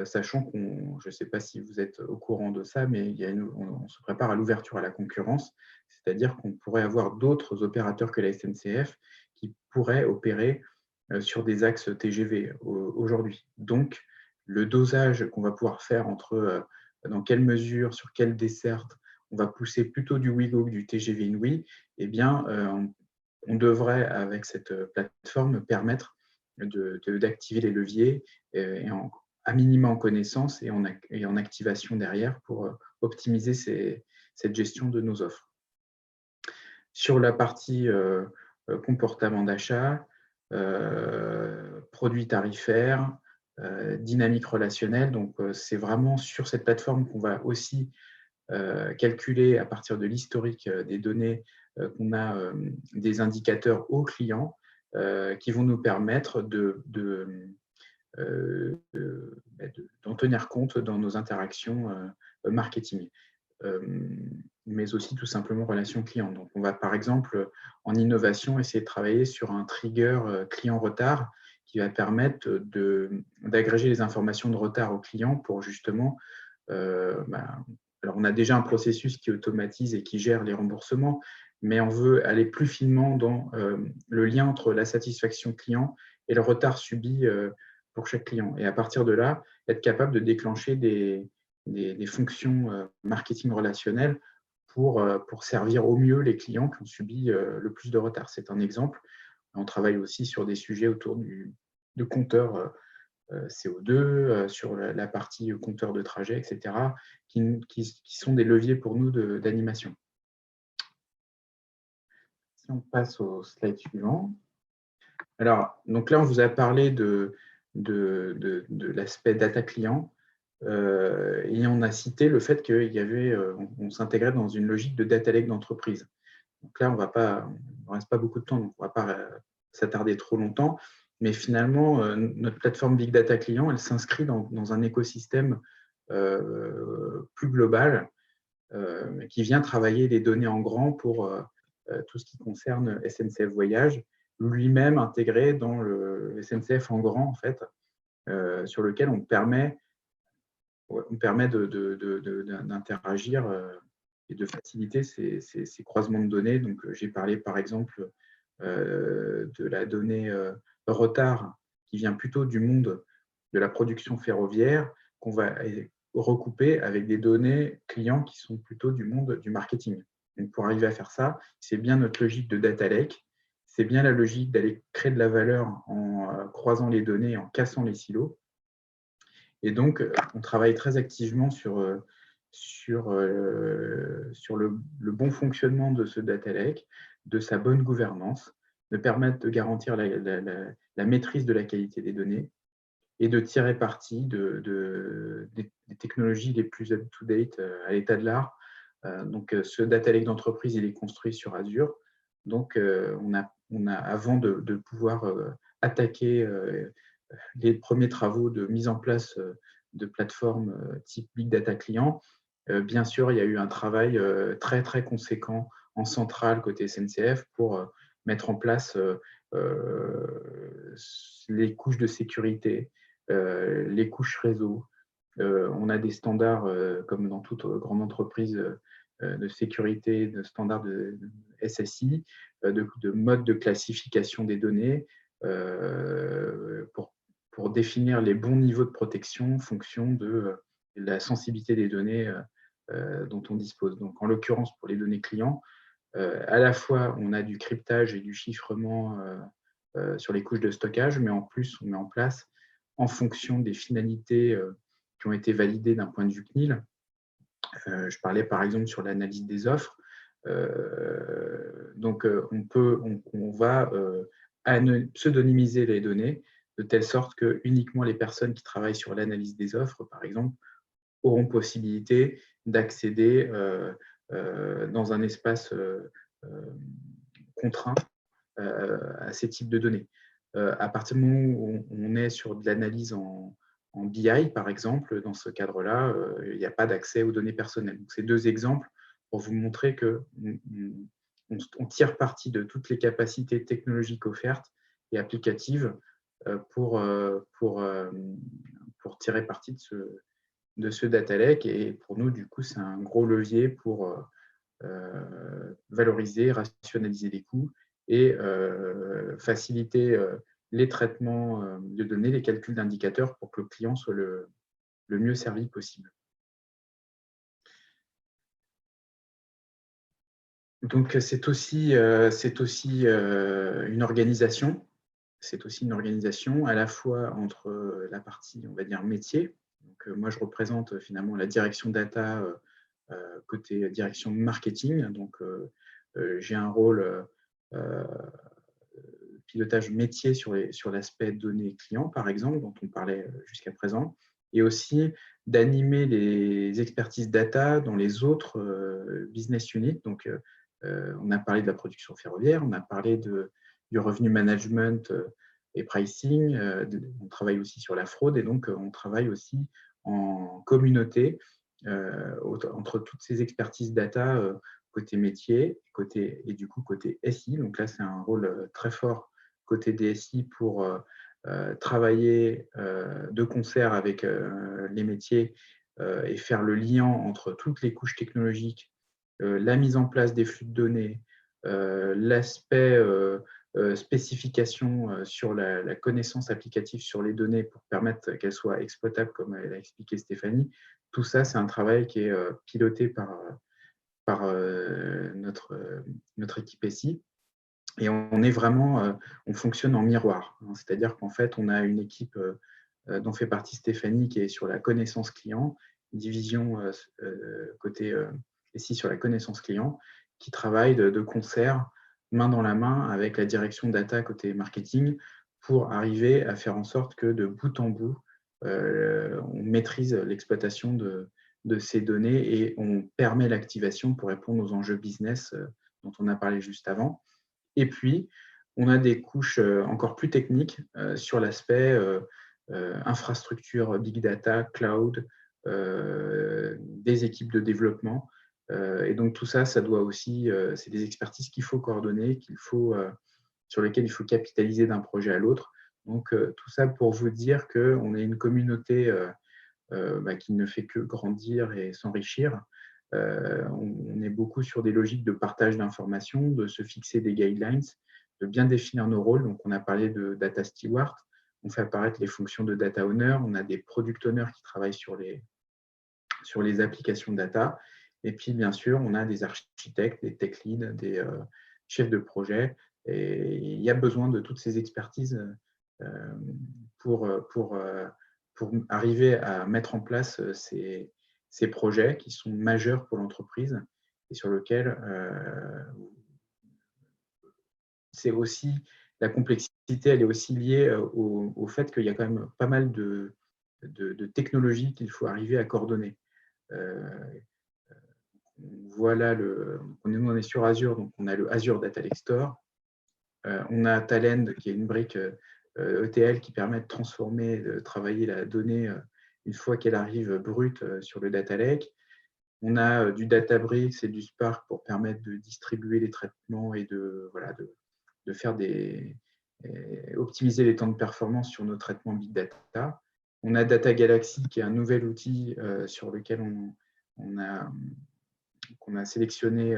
sachant je ne sais pas si vous êtes au courant de ça, mais on se prépare à l'ouverture à la concurrence, c'est-à-dire qu'on pourrait avoir d'autres opérateurs que la SNCF qui pourraient opérer sur des axes TGV aujourd'hui. Donc, le dosage qu'on va pouvoir faire entre dans quelle mesure, sur quelle desserte, on va pousser plutôt du Wigo que du TGV Inouï, eh bien, on devrait, avec cette plateforme, permettre d'activer les leviers à minima en connaissance et en activation derrière pour optimiser cette gestion de nos offres. Sur la partie comportement d'achat, produits tarifaires, dynamique relationnelle, donc c'est vraiment sur cette plateforme qu'on va aussi calculer à partir de l'historique des données qu'on a des indicateurs aux clients qui vont nous permettre d'en tenir compte dans nos interactions marketing, mais aussi tout simplement relations clients. Donc, on va par exemple, en innovation, essayer de travailler sur un trigger client retard qui va permettre d'agréger les informations de retard aux clients pour justement alors, on a déjà un processus qui automatise et qui gère les remboursements, mais on veut aller plus finement dans le lien entre la satisfaction client et le retard subi pour chaque client. Et à partir de là, être capable de déclencher des fonctions marketing relationnelles pour servir au mieux les clients qui ont subi le plus de retard. C'est un exemple. On travaille aussi sur des sujets autour de compteurs CO2, sur la partie compteur de trajet, etc., qui sont des leviers pour nous d'animation. Si on passe au slide suivant. Alors, donc là, on vous a parlé de l'aspect data client et on a cité le fait qu'on s'intégrait dans une logique de data lake d'entreprise. Donc là, on ne reste pas beaucoup de temps, donc on ne va pas s'attarder trop longtemps. Mais finalement, notre plateforme Big Data Client, elle s'inscrit dans un écosystème plus global qui vient travailler les données en grand pour tout ce qui concerne SNCF Voyage, lui-même intégré dans le SNCF en grand, en fait, sur lequel on permet d'interagir et de faciliter ces croisements de données. Donc, j'ai parlé, par exemple, de la donnée retard qui vient plutôt du monde de la production ferroviaire, qu'on va recouper avec des données clients qui sont plutôt du monde du marketing. Donc, pour arriver à faire ça, c'est bien notre logique de data lake, c'est bien la logique d'aller créer de la valeur en croisant les données, en cassant les silos. Et donc, on travaille très activement sur le bon fonctionnement de ce data lake, de sa bonne gouvernance, de permettre de garantir la maîtrise de la qualité des données et de tirer parti des technologies les plus up-to-date à l'état de l'art. Donc, ce data lake d'entreprise, il est construit sur Azure. Donc, avant de pouvoir attaquer les premiers travaux de mise en place de plateformes type Big Data Client, bien sûr, il y a eu un travail très, très conséquent en centrale côté SNCF pour mettre en place les couches de sécurité, les couches réseau. On a des standards, comme dans toute grande entreprise de sécurité, de standards de SSI, de mode de classification des données pour définir les bons niveaux de protection en fonction de la sensibilité des données dont on dispose. Donc, en l'occurrence, pour les données clients, à la fois, on a du cryptage et du chiffrement sur les couches de stockage, mais en plus, on met en place en fonction des finalités qui ont été validées d'un point de vue CNIL. Je parlais par exemple sur l'analyse des offres. Donc, on va pseudonymiser les données de telle sorte que uniquement les personnes qui travaillent sur l'analyse des offres, par exemple, auront possibilité d'accéder dans un espace contraint à ces types de données. À partir du moment où on est sur de l'analyse en BI, par exemple, dans ce cadre-là, il n'y a pas d'accès aux données personnelles. Donc, ces deux exemples pour vous montrer qu'on tire parti de toutes les capacités technologiques offertes et applicatives pour tirer parti de ce data lake. Et pour nous, du coup, c'est un gros levier pour valoriser, rationaliser les coûts et faciliter les traitements de données, les calculs d'indicateurs pour que le client soit le mieux servi possible. Donc, c'est aussi une organisation. C'est aussi une organisation à la fois entre la partie, on va dire, métier. Donc, moi, je représente finalement la direction data côté direction marketing. Donc, j'ai un rôle pilotage métier sur l'aspect données clients, par exemple, dont on parlait jusqu'à présent, et aussi d'animer les expertises data dans les autres business units. Donc, on a parlé de la production ferroviaire, on a parlé du revenu management et pricing, on travaille aussi sur la fraude, et donc on travaille aussi en communauté entre toutes ces expertises data côté métier et du coup côté SI. Donc là, c'est un rôle très fort côté DSI pour travailler de concert avec les métiers et faire le lien entre toutes les couches technologiques, la mise en place des flux de données, l'aspect spécification sur la connaissance applicative sur les données pour permettre qu'elles soient exploitables, comme elle a expliqué Stéphanie. Tout ça, c'est un travail qui est piloté par notre équipe SI. Et on est vraiment, on fonctionne en miroir. C'est-à-dire qu'en fait, on a une équipe dont fait partie Stéphanie qui est sur la connaissance client, une division côté SI sur la connaissance client, qui travaille de concert, main dans la main avec la direction data côté marketing pour arriver à faire en sorte que de bout en bout, on maîtrise l'exploitation de ces données et on permet l'activation pour répondre aux enjeux business dont on a parlé juste avant. Et puis, on a des couches encore plus techniques sur l'aspect infrastructure, big data, cloud, des équipes de développement. Et donc, tout ça, ça doit aussi, c'est des expertises qu'il faut coordonner, sur lesquelles il faut capitaliser d'un projet à l'autre. Donc, tout ça pour vous dire qu'on est une communauté qui ne fait que grandir et s'enrichir. On est beaucoup sur des logiques de partage d'informations, de se fixer des guidelines, de bien définir nos rôles. Donc, on a parlé de data steward, on fait apparaître les fonctions de data owner, on a des product owners qui travaillent sur les applications data. Et puis, bien sûr, on a des architectes, des tech leads, des chefs de projet. Et il y a besoin de toutes ces expertises pour arriver à mettre en place ces projets qui sont majeurs pour l'entreprise et sur lesquels c'est aussi la complexité, elle est aussi liée au fait qu'il y a quand même pas mal de technologies qu'il faut arriver à coordonner. Voilà, on est sur Azure, donc on a le Azure Data Lake Store. On a Talend, qui est une brique ETL qui permet de transformer, de travailler la donnée une fois qu'elle arrive brute sur le Data Lake. On a du Databricks et du Spark pour permettre de distribuer les traitements et de faire optimiser les temps de performance sur nos traitements Big Data. On a Data Galaxy, qui est un nouvel outil sur lequel qu'on a sélectionné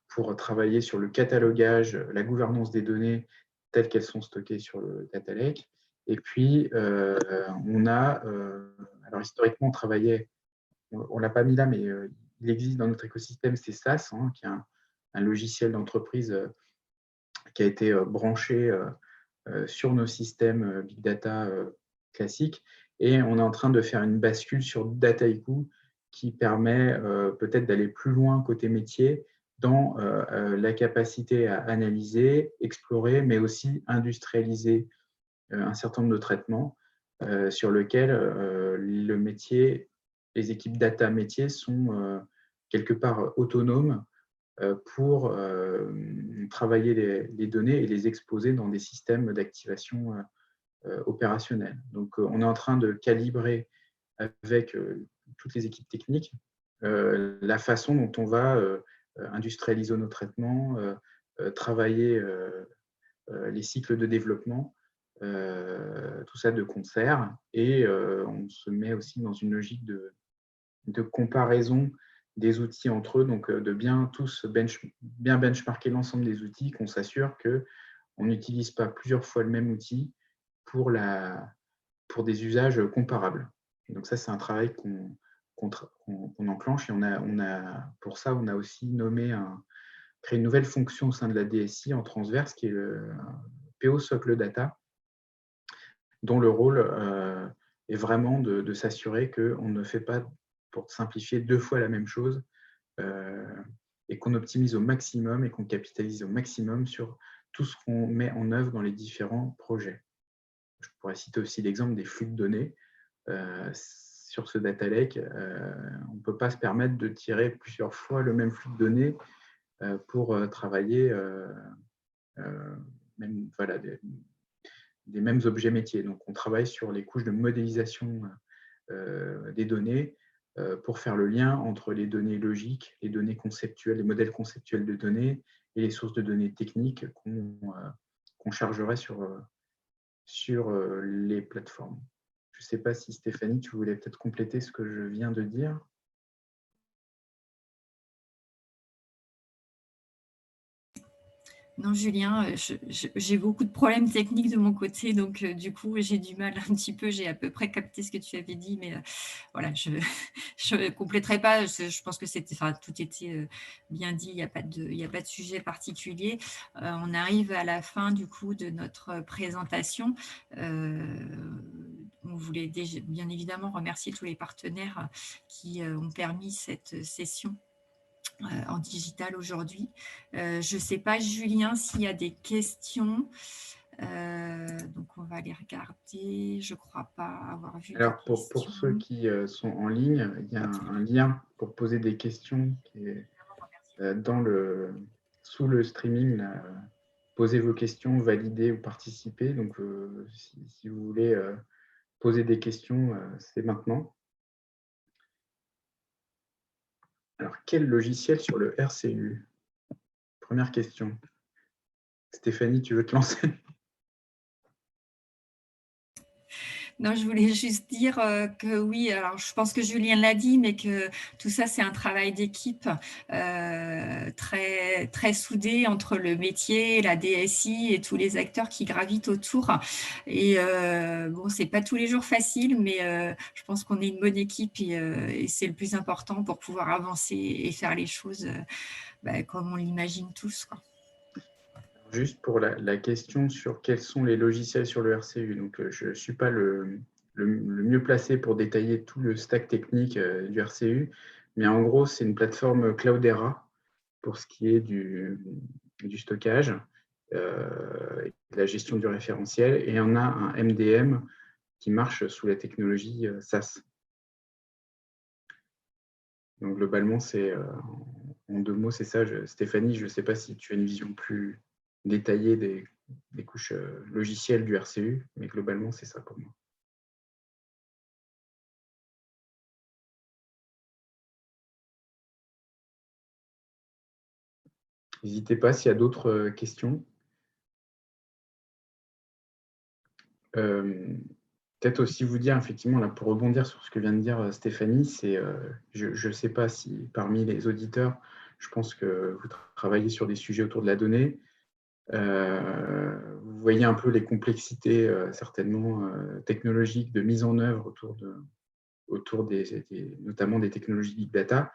pour travailler sur le catalogage, la gouvernance des données telles qu'elles sont stockées sur le Data Lake. Et puis, on a, alors historiquement, on travaillait, on ne l'a pas mis là, mais il existe dans notre écosystème, c'est SaaS, qui est un logiciel d'entreprise qui a été branché sur nos systèmes Big Data classique. Et on est en train de faire une bascule sur Dataiku qui permet peut-être d'aller plus loin côté métier dans la capacité à analyser, explorer, mais aussi industrialiser un certain nombre de traitements sur lesquels le métier, les équipes data métiers sont quelque part autonomes pour travailler les données et les exposer dans des systèmes d'activation opérationnelle. Donc, on est en train de calibrer avec toutes les équipes techniques la façon dont on va industrialiser nos traitements, travailler les cycles de développement, tout ça de concert. Et on se met aussi dans une logique de comparaison des outils entre eux, donc de bien tous bien benchmarker l'ensemble des outils, qu'on s'assure qu'on n'utilise pas plusieurs fois le même outil pour des usages comparables. Donc ça, c'est un travail qu'on enclenche, et pour ça, on a aussi créé une nouvelle fonction au sein de la DSI en transverse, qui est le PO Socle Data, dont le rôle est vraiment de s'assurer qu'on ne fait pas, pour simplifier, 2 fois la même chose, et qu'on optimise au maximum et qu'on capitalise au maximum sur tout ce qu'on met en œuvre dans les différents projets. Je pourrais citer aussi l'exemple des flux de données. Sur ce data lake, on ne peut pas se permettre de tirer plusieurs fois le même flux de données pour travailler même, voilà, des mêmes objets métiers. Donc, on travaille sur les couches de modélisation des données pour faire le lien entre les données logiques, les données conceptuelles, les modèles conceptuels de données et les sources de données techniques qu'on chargerait sur les plateformes. Je ne sais pas si Stéphanie, tu voulais peut-être compléter ce que je viens de dire. Non, Julien, j'ai beaucoup de problèmes techniques de mon côté, donc du coup, j'ai du mal un petit peu. J'ai à peu près capté ce que tu avais dit, mais voilà, je ne compléterai pas. Je pense que tout était bien dit, il n'y a pas de sujet particulier. On arrive à la fin du coup de notre présentation. On voulait bien évidemment remercier tous les partenaires qui ont permis cette session en digital aujourd'hui. Je ne sais pas, Julien, s'il y a des questions. Donc, on va les regarder. Je ne crois pas avoir vu Alors, de questions. pour ceux qui sont en ligne, il y a un lien pour poser des questions qui est sous le streaming. Là, posez vos questions, validez ou participez. Donc, si vous voulez poser des questions, c'est maintenant. Alors, quel logiciel sur le RCU? Première question. Stéphanie, tu veux te lancer? Non, je voulais juste dire que oui, alors je pense que Julien l'a dit, mais que tout ça, c'est un travail d'équipe très, très soudé entre le métier, la DSI et tous les acteurs qui gravitent autour. Et bon, c'est pas tous les jours facile, mais je pense qu'on est une bonne équipe et c'est le plus important pour pouvoir avancer et faire les choses comme on l'imagine tous, quoi. Juste pour la question sur quels sont les logiciels sur le RCU. Donc, je ne suis pas le mieux placé pour détailler tout le stack technique du RCU, mais en gros, c'est une plateforme Cloudera pour ce qui est du stockage, de la gestion du référentiel, et on a un MDM qui marche sous la technologie SAS. Donc, globalement, en 2 mots, c'est ça. Stéphanie, je ne sais pas si tu as une vision plus détaillée des couches logicielles du RCU, mais globalement, c'est ça pour moi. N'hésitez pas s'il y a d'autres questions. Peut-être aussi vous dire, effectivement, là, pour rebondir sur ce que vient de dire Stéphanie, je ne sais pas si parmi les auditeurs, je pense que vous travaillez sur des sujets autour de la donnée. Vous voyez un peu les complexités certainement technologiques de mise en œuvre autour notamment des technologies Big Data.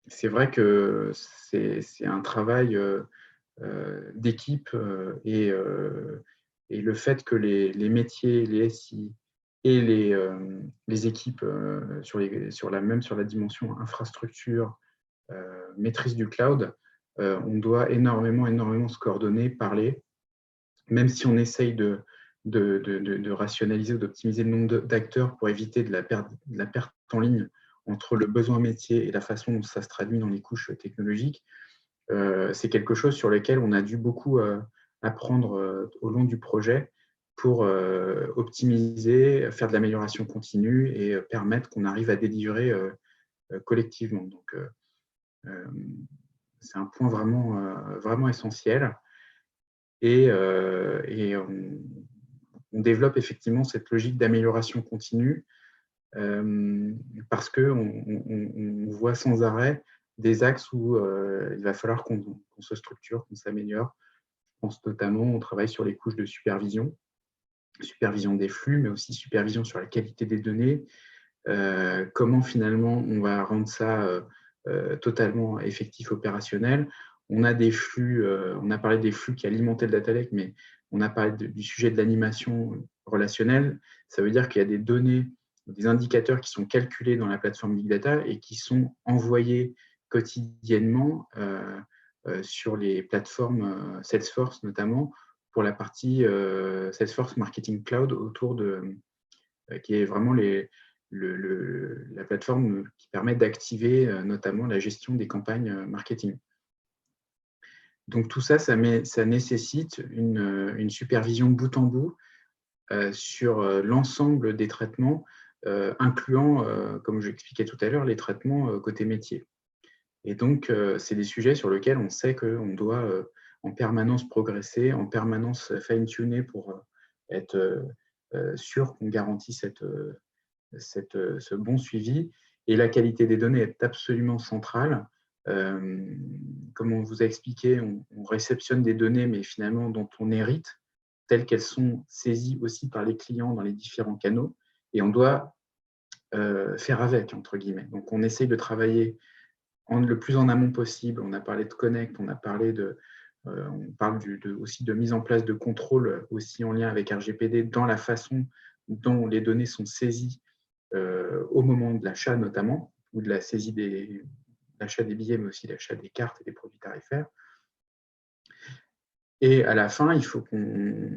C'est vrai que c'est un travail d'équipe et Et le fait que les métiers, les SI et les équipes sur la dimension infrastructure, maîtrise du cloud, on doit énormément se coordonner, parler, même si on essaye de rationaliser ou d'optimiser le nombre d'acteurs pour éviter de la perte en ligne entre le besoin métier et la façon dont ça se traduit dans les couches technologiques. C'est quelque chose sur lequel on a dû beaucoup apprendre au long du projet pour optimiser, faire de l'amélioration continue et permettre qu'on arrive à délivrer collectivement. Donc, c'est un point vraiment essentiel. Et on développe effectivement cette logique d'amélioration continue parce qu'on voit sans arrêt des axes où il va falloir qu'on se structure, qu'on s'améliore. Je pense notamment au travail sur les couches de supervision des flux, mais aussi supervision sur la qualité des données, comment finalement on va rendre ça totalement effectif, opérationnel. On a des flux, on a parlé des flux qui alimentaient le data lake, mais on a parlé du sujet de l'animation relationnelle. Ça veut dire qu'il y a des données, des indicateurs qui sont calculés dans la plateforme Big Data et qui sont envoyés quotidiennement sur les plateformes Salesforce notamment, pour la partie Salesforce Marketing Cloud qui est vraiment la plateforme qui permet d'activer notamment la gestion des campagnes marketing. Donc tout ça, ça nécessite une supervision bout en bout sur l'ensemble des traitements, incluant, comme je l'expliquais tout à l'heure, les traitements côté métier. Et donc, c'est des sujets sur lesquels on sait qu'on doit en permanence progresser, en permanence fine-tuner pour être sûr qu'on garantit ce bon suivi. Et la qualité des données est absolument centrale. Comme on vous a expliqué, on réceptionne des données, mais finalement dont on hérite, telles qu'elles sont saisies aussi par les clients dans les différents canaux, et on doit faire avec, entre guillemets. Donc, on essaye de travailler le plus en amont possible. On a parlé de Connect, on a parlé on parle aussi de mise en place de contrôle aussi en lien avec RGPD dans la façon dont les données sont saisies au moment de l'achat notamment, ou de la saisie l'achat des billets, mais aussi l'achat des cartes et des produits tarifaires. Et à la fin, il faut qu'on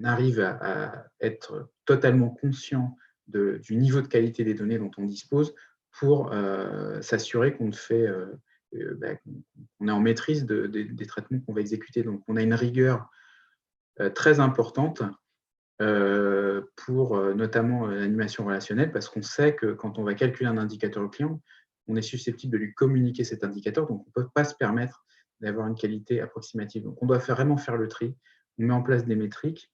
arrive à être totalement conscient du niveau de qualité des données dont on dispose pour s'assurer qu'on est en maîtrise des traitements qu'on va exécuter. Donc, on a une rigueur très importante pour notamment l'animation relationnelle, parce qu'on sait que quand on va calculer un indicateur au client, on est susceptible de lui communiquer cet indicateur, donc on ne peut pas se permettre d'avoir une qualité approximative. Donc, on doit vraiment faire le tri. On met en place des métriques,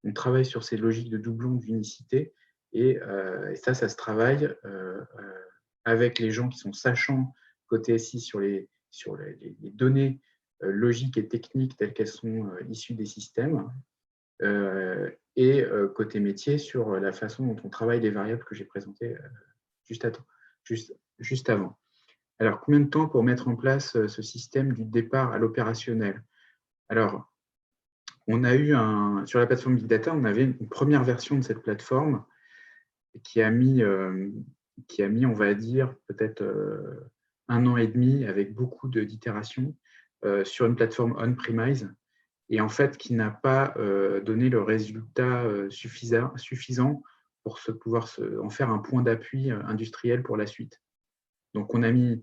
on travaille sur ces logiques de doublon, d'unicité, et ça se travaille avec les gens qui sont sachants côté SI sur les données logiques et techniques telles qu'elles sont issues des systèmes, et côté métier sur la façon dont on travaille les variables que j'ai présentées juste avant. Alors, combien de temps pour mettre en place ce système du départ à l'opérationnel? Alors, on a eu sur la plateforme Big Data, on avait une première version de cette plateforme qui a mis, on va dire, peut-être 1 an et demi avec beaucoup d'itérations sur une plateforme on-premise, et en fait qui n'a pas donné le résultat suffisant pour pouvoir en faire un point d'appui industriel pour la suite. Donc, on a mis,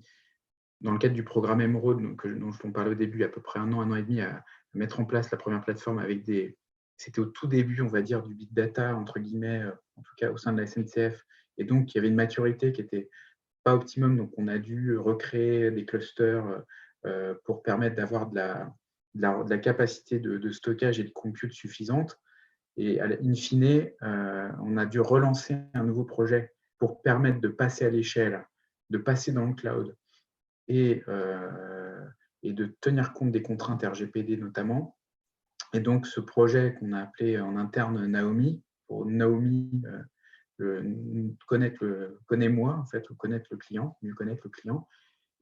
dans le cadre du programme Emerald, dont je vous parlais au début, à peu près 1 an et demi à mettre en place la première plateforme avec c'était au tout début, on va dire, du big data, entre guillemets, en tout cas au sein de la SNCF, et donc il y avait une maturité qui n'était pas optimum, donc on a dû recréer des clusters pour permettre d'avoir de la capacité de stockage et de compute suffisante. Et in fine, on a dû relancer un nouveau projet pour permettre de passer à l'échelle, de passer dans le cloud et de tenir compte des contraintes RGPD notamment. Et donc, ce projet qu'on a appelé en interne Naomi, pour Naomi, connais-moi, en fait, ou connaître le client, mieux connaître le client.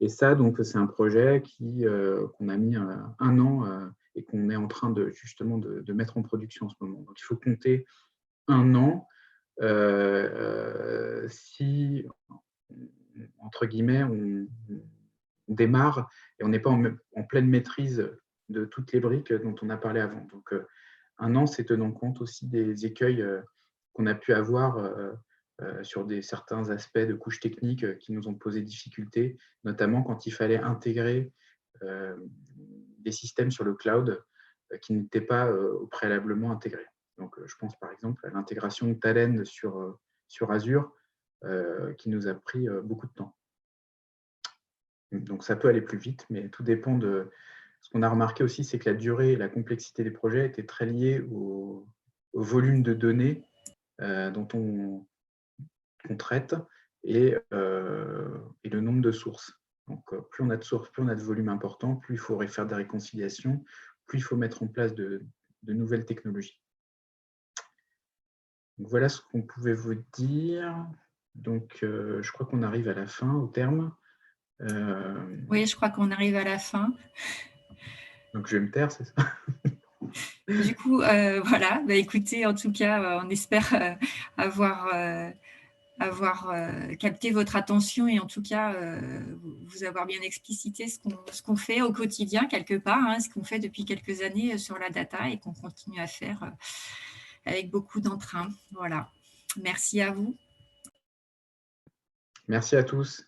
Et ça, donc, c'est un projet qu'on a mis 1 an et qu'on est en train justement de mettre en production en ce moment. Donc, il faut compter 1 an si, entre guillemets, on démarre et on n'est pas en pleine maîtrise de toutes les briques dont on a parlé avant. Donc, 1 an, c'est tenant compte aussi des écueils qu'on a pu avoir sur certains aspects de couches techniques qui nous ont posé difficulté, notamment quand il fallait intégrer des systèmes sur le cloud qui n'étaient pas préalablement intégrés. Donc, je pense par exemple à l'intégration de Talend sur Azure, qui nous a pris beaucoup de temps. Donc, ça peut aller plus vite, mais tout dépend de… Ce qu'on a remarqué aussi, c'est que la durée et la complexité des projets étaient très liées au volume de données dont on traite et le nombre de sources. Donc, plus on a de sources, plus on a de volume important, plus il faudrait faire des réconciliations, plus il faut mettre en place de nouvelles technologies. Donc, voilà ce qu'on pouvait vous dire. Donc, je crois qu'on arrive à la fin, au terme. Oui, je crois qu'on arrive à la fin. Donc, je vais me taire, c'est ça? Du coup, voilà, bah, écoutez, en tout cas, on espère avoir capté votre attention et en tout cas vous avoir bien explicité ce qu'on fait au quotidien quelque part, hein, ce qu'on fait depuis quelques années sur la data et qu'on continue à faire avec beaucoup d'entrain. Voilà. Merci à vous. Merci à tous.